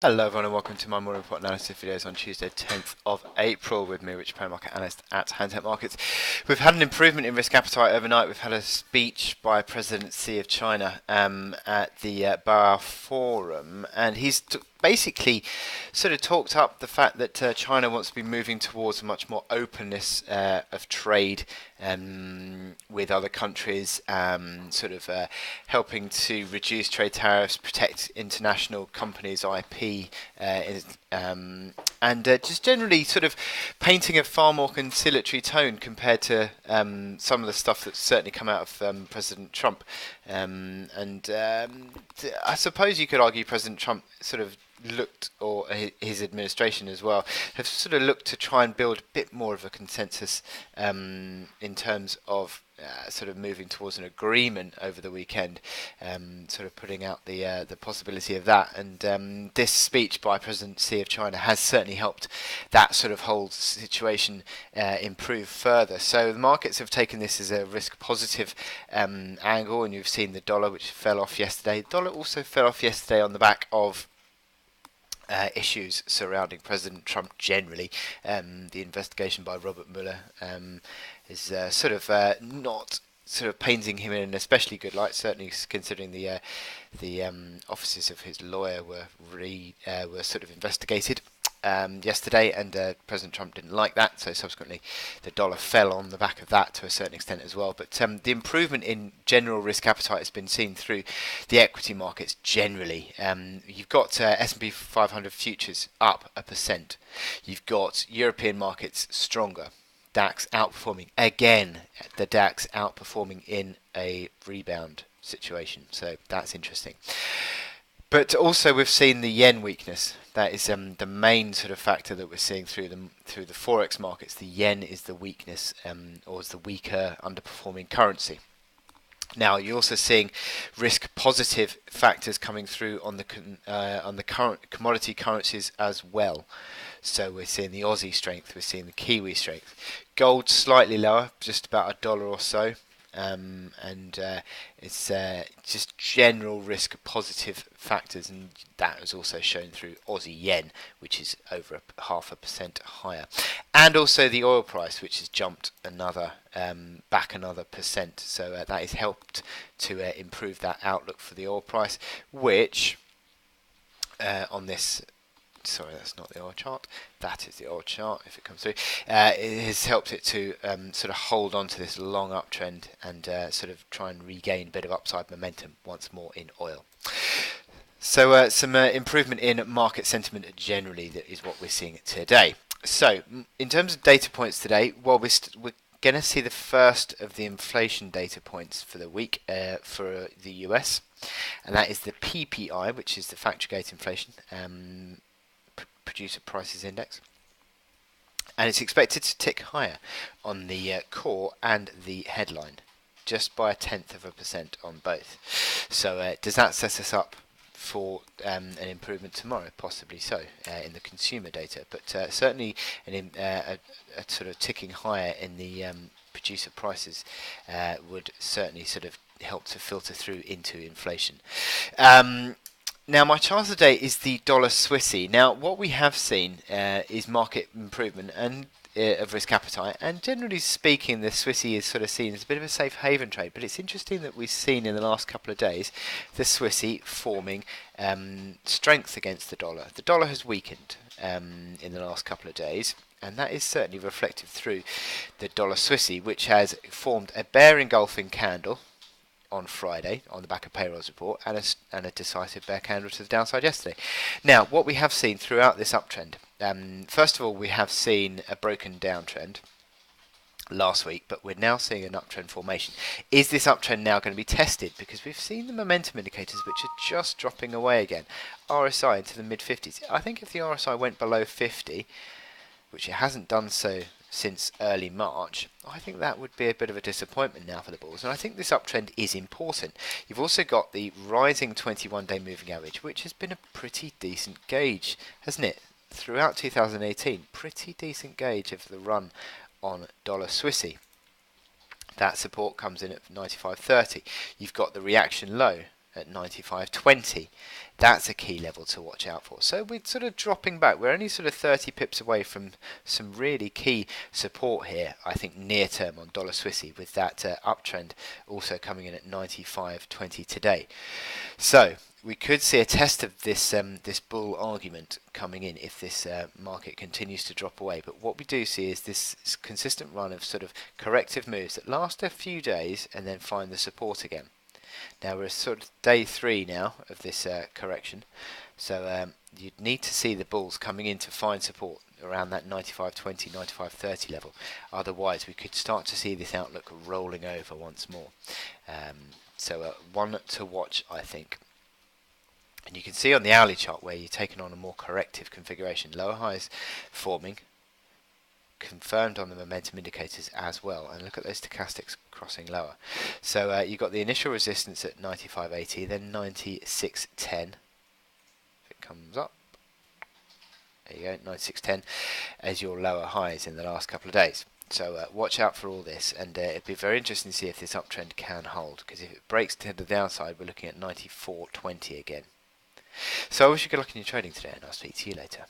Hello everyone and welcome to my morning report analysis videos on Tuesday 10th of April with me, Rich Pan, market analyst at Hantec Markets. We've had an improvement in risk appetite overnight. We've had a speech by President Xi of China at the Boao Forum, and he's basically sort of talked up the fact that China wants to be moving towards a much more openness of trade with other countries, helping to reduce trade tariffs, protect international companies' IP, and just generally sort of painting a far more conciliatory tone compared to some of the stuff that's certainly come out of President Trump. I suppose you could argue President Trump sort of looked, or his administration as well, have sort of looked to try and build a bit more of a consensus in terms of sort of moving towards an agreement over the weekend, sort of putting out the possibility of that. And this speech by President Xi of China has certainly helped that sort of whole situation improve further. So the markets have taken this as a risk positive angle, and you've seen the dollar, which fell off yesterday. The dollar also fell off yesterday on the back of issues surrounding President Trump generally. The investigation by Robert Mueller is not sort of painting him in an especially good light. Certainly, considering the offices of his lawyer were sort of investigated yesterday, and President Trump didn't like that, so subsequently the dollar fell on the back of that to a certain extent as well. But the improvement in general risk appetite has been seen through the equity markets generally. You've got S&P 500 futures up 1%. You've got European markets stronger. DAX outperforming again. The DAX outperforming in a rebound situation, so that's interesting. But also we've seen the yen weakness. That is the main sort of factor that we're seeing through the forex markets. The yen is the weakness, or is the weaker, underperforming currency. Now you're also seeing risk positive factors coming through on the current commodity currencies as well. So we're seeing the Aussie strength, we're seeing the Kiwi strength. Gold slightly lower, just about $1 or so. It's just general risk positive factors, and that is also shown through Aussie yen, which is over 0.5% higher, and also the oil price, which has jumped back another percent. So that has helped to improve that outlook for the oil price, which on this. Sorry, that's not the oil chart. That is the oil chart, if it comes through. It has helped it to sort of hold on to this long uptrend and sort of try and regain a bit of upside momentum once more in oil. So some improvement in market sentiment generally, that is what we're seeing today. So in terms of data points today, well, we're going to see the first of the inflation data points for the week for the US, and that is the PPI, which is the factory gate inflation. Producer prices index, and it's expected to tick higher on the core and the headline, just by 0.1% on both. So does that set us up for an improvement tomorrow? Possibly so in the consumer data, but certainly a sort of ticking higher in the producer prices would certainly sort of help to filter through into inflation. Now, my chart of the day is the dollar Swissy. Now, what we have seen is market improvement and of risk appetite, and generally speaking, the Swissy is sort of seen as a bit of a safe haven trade. But it's interesting that we've seen in the last couple of days the Swissy forming strength against the dollar. The dollar has weakened in the last couple of days, and that is certainly reflected through the dollar Swissy, which has formed a bear engulfing candle on Friday on the back of payrolls report, and a decisive bear candle to the downside yesterday. Now, what we have seen throughout this uptrend, first of all, we have seen a broken downtrend last week, but we're now seeing an uptrend formation. Is this uptrend now going to be tested? Because we've seen the momentum indicators which are just dropping away again. RSI into the mid 50s. I think if the RSI went below 50, which it hasn't done so since early March, I think that would be a bit of a disappointment now for the bulls, and I think this uptrend is important. You've also got the rising 21-day moving average, which has been a pretty decent gauge, hasn't it? Throughout 2018, pretty decent gauge of the run on dollar Swissy. That support comes in at 95.30. You've got the reaction low at 95.20. That's a key level to watch out for. So we're sort of dropping back. We're only sort of 30 pips away from some really key support here, I think, near term on dollar Swissy, with that uptrend also coming in at 95.20 today. So we could see a test of this this bull argument coming in if this market continues to drop away. But what we do see is this consistent run of sort of corrective moves that last a few days and then find the support again. Now we're sort of day 3 now of this correction, so you'd need to see the bulls coming in to find support around that 95.20, 95.30 level. Otherwise, we could start to see this outlook rolling over once more. So one to watch, I think. And you can see on the hourly chart where you're taking on a more corrective configuration, lower highs forming, confirmed on the momentum indicators as well, and look at those stochastics crossing lower. So you've got the initial resistance at 95.80, then 96.10. If it comes up, there you go, 96.10 as your lower highs in the last couple of days. So watch out for all this, and it'd be very interesting to see if this uptrend can hold, because if it breaks to the downside, we're looking at 94.20 again. So I wish you good luck in your trading today, and I'll speak to you later.